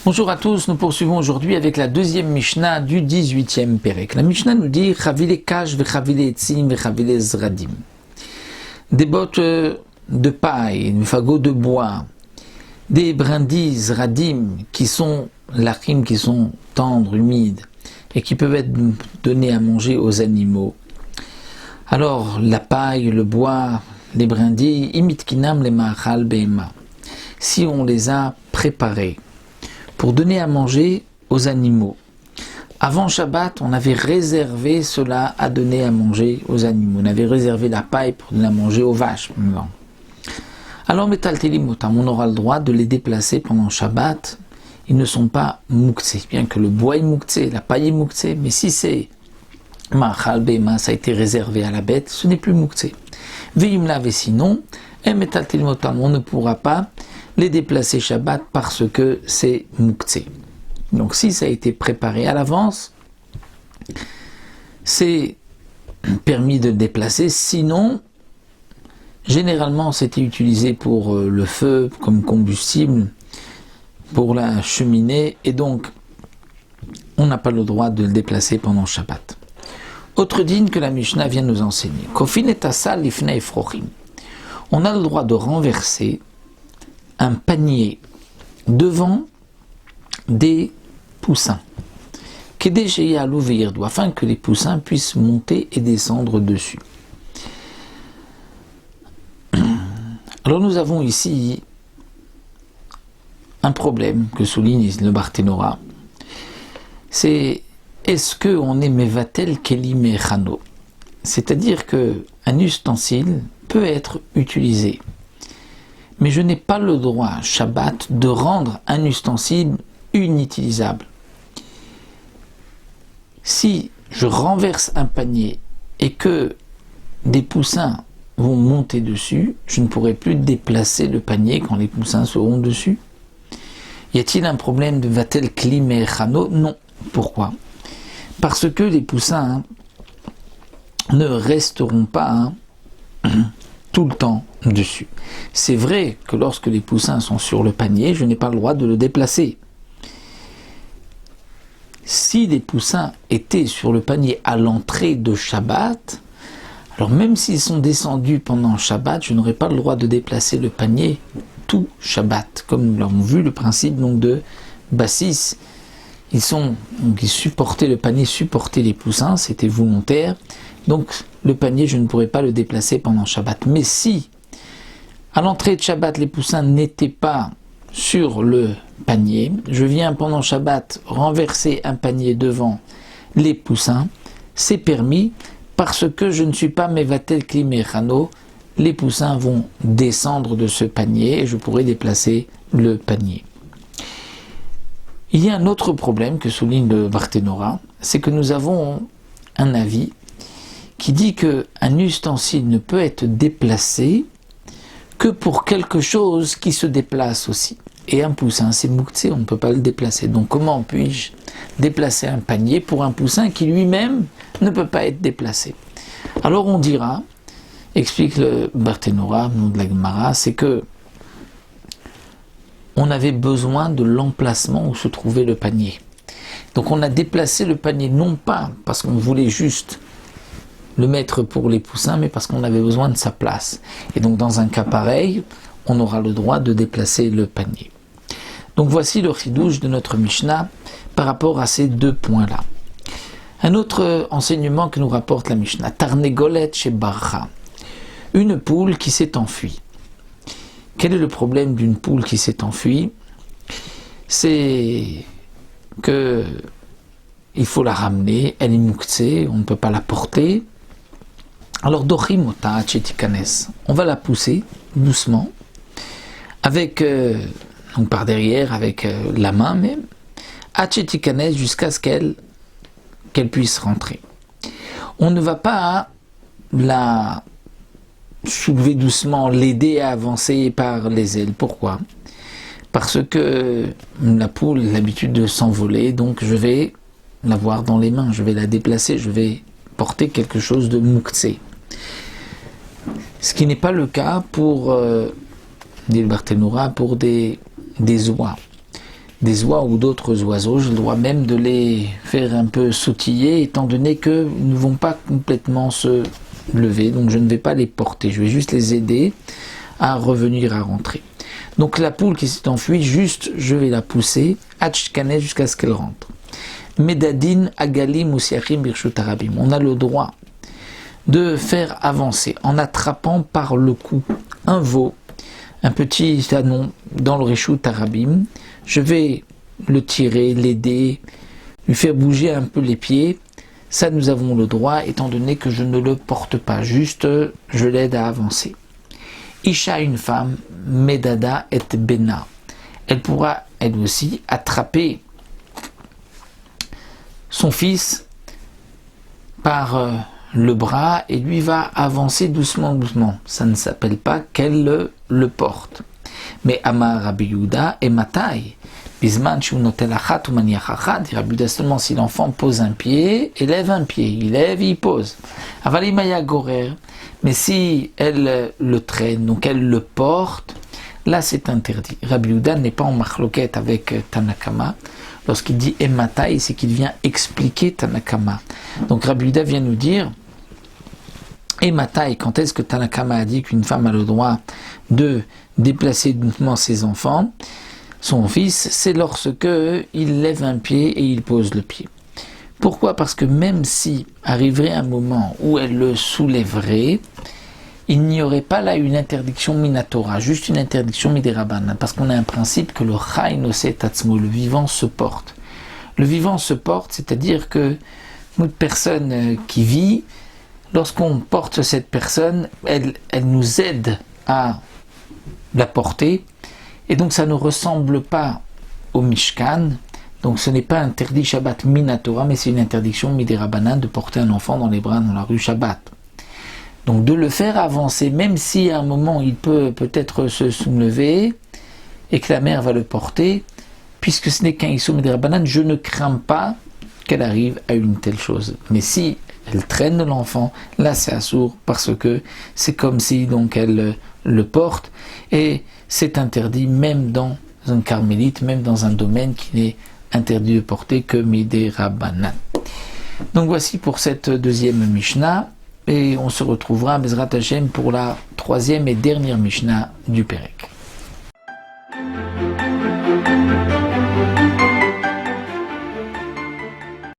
Bonjour à tous, nous poursuivons aujourd'hui avec la deuxième Mishnah du 18e Pérec. La Mishnah nous dit Chavile kash vechavile etzim vechavile zradim. Des bottes de paille, des fagots de bois, des brindilles zradim qui sont lachim, qui sont tendres, humides et qui peuvent être donnés à manger aux animaux. Alors la paille, le bois, les brindilles, imitkinam les ma'achal be'ema. Si on les a préparés pour donner à manger aux animaux. Avant Shabbat, on avait réservé cela à donner à manger aux animaux. On avait réservé la paille pour donner à manger aux vaches. Alors, metaltelimotam, on aura le droit de les déplacer pendant Shabbat. Ils ne sont pas mouktsé, bien que le bois est mouktsé, la paille est mouktsé, mais si c'est ma'achal be'ema, ça a été réservé à la bête, ce n'est plus mouktsé. Veimla sinon, et metaltelimotam, on ne pourra pas les déplacer Shabbat parce que c'est mouktsé. Donc si ça a été préparé à l'avance, c'est permis de déplacer. Sinon, généralement c'était utilisé pour le feu, comme combustible, pour la cheminée, et donc on n'a pas le droit de le déplacer pendant Shabbat. Autre digne que la Mishnah vient nous enseigner. Kofin et Tassal lifnei efrochim. On a le droit de renverser un panier devant des poussins, afin que les poussins puissent monter et descendre dessus. Alors nous avons ici un problème que souligne le Barthénora, c'est est-ce qu'on est mevatel keli mechano, c'est-à-dire qu'un ustensile peut être utilisé, mais je n'ai pas le droit, Shabbat, de rendre un ustensile inutilisable. Si je renverse un panier et que des poussins vont monter dessus, je ne pourrai plus déplacer le panier quand les poussins seront dessus. Y a-t-il un problème de vatel kli mechano? Non. Pourquoi? Parce que les poussins ne resteront pas tout le temps dessus. C'est vrai que lorsque les poussins sont sur le panier, je n'ai pas le droit de le déplacer. Si les poussins étaient sur le panier à l'entrée de Shabbat, alors même s'ils sont descendus pendant Shabbat, je n'aurai pas le droit de déplacer le panier tout Shabbat. Comme nous l'avons vu, le principe donc de Bassis, ils supportaient le panier, supportaient les poussins, c'était volontaire. Donc le panier, je ne pourrais pas le déplacer pendant Shabbat. Mais si à l'entrée de Shabbat, les poussins n'étaient pas sur le panier, je viens pendant Shabbat renverser un panier devant les poussins, c'est permis parce que je ne suis pas mevatel kli mechano, les poussins vont descendre de ce panier et je pourrai déplacer le panier. Il y a un autre problème que souligne le Barthénora, c'est que nous avons un avis qui dit qu'un ustensile ne peut être déplacé que pour quelque chose qui se déplace aussi. Et un poussin, c'est mouktsé, on ne peut pas le déplacer. Donc comment puis-je déplacer un panier pour un poussin qui lui-même ne peut pas être déplacé? Alors on dira, explique le Barthénora, nom de la Gemara, c'est que on avait besoin de l'emplacement où se trouvait le panier. Donc on a déplacé le panier, non pas parce qu'on voulait juste le mettre pour les poussins, mais parce qu'on avait besoin de sa place. Et donc dans un cas pareil, on aura le droit de déplacer le panier. Donc voici le chidouche de notre Mishnah par rapport à ces deux points-là. Un autre enseignement que nous rapporte la Mishnah, Tarnegolet chez Barcha, une poule qui s'est enfuie. Quel est le problème d'une poule qui s'est enfuie? C'est que il faut la ramener, elle est mouktsé, on ne peut pas la porter. Alors dochimota chetikanes, on va la pousser doucement, avec donc par derrière, avec la main même, chetikanes jusqu'à ce qu'elle puisse rentrer. On ne va pas la soulever doucement, l'aider à avancer par les ailes. Pourquoi? Parce que la poule a l'habitude de s'envoler, donc je vais l'avoir dans les mains, je vais la déplacer, je vais porter quelque chose de mouktsé. Ce qui n'est pas le cas pour, dit le Barthénora, pour des oies. des oies ou d'autres oiseaux. J'ai le droit même de les faire un peu sautiller, étant donné qu'ils ne vont pas complètement se lever, donc je ne vais pas les porter, je vais juste les aider à revenir, à rentrer. Donc la poule qui s'est enfuie, juste je vais la pousser, jusqu'à ce qu'elle rentre. Medadin, Agalim, Usiachim, Birshut Arabim. On a le droit de faire avancer en attrapant par le cou un veau, un petit anon dans le Rishut Arabim. Je vais le tirer, l'aider, lui faire bouger un peu les pieds. Ça, nous avons le droit, étant donné que je ne le porte pas, juste je l'aide à avancer. Isha, une femme, Medada et Bena. Elle pourra, elle aussi, attraper son fils par le bras et lui va avancer doucement, doucement. Ça ne s'appelle pas qu'elle le porte. Mais Amar Rabbi Yehuda et Matai. Bisman Shunotelachat ou Maniachachat, dit Rabbi Yehuda seulement si l'enfant pose un pied, élève un pied, il lève, il pose. Avalimaya Gorer. Mais si elle le traîne, donc elle le porte, là c'est interdit. Rabbi Yehuda n'est pas en marloquette avec Tanakama. Lorsqu'il dit Ematai, c'est qu'il vient expliquer Tanakama. Donc Rabbi Yehuda vient nous dire Ematai, quand est-ce que Tanakama a dit qu'une femme a le droit de déplacer doucement ses enfants, son fils, c'est lorsque il lève un pied et il pose le pied. Pourquoi ? Parce que même si arriverait un moment où elle le soulèverait, il n'y aurait pas là une interdiction minatora, juste une interdiction midérabanan, parce qu'on a un principe que le chai noseh tatzmo, le vivant se porte. Le vivant se porte, c'est-à-dire que une personne qui vit, lorsqu'on porte cette personne, elle nous aide à la porter, et donc ça ne ressemble pas au Mishkan, donc ce n'est pas interdit Shabbat minatora, mais c'est une interdiction midérabanan de porter un enfant dans les bras dans la rue Shabbat. Donc de le faire avancer, même si à un moment il peut peut-être se soulever et que la mère va le porter, puisque ce n'est qu'un Issur midérabanan, je ne crains pas qu'elle arrive à une telle chose. Mais si elle traîne l'enfant, là c'est assourd, parce que c'est comme si donc elle le porte, et c'est interdit même dans un carmélite, même dans un domaine qui n'est interdit de porter que midérabanan. Donc voici pour cette deuxième Mishnah. Et on se retrouvera, Bezrat Hashem, pour la troisième et dernière Mishnah du Pérec.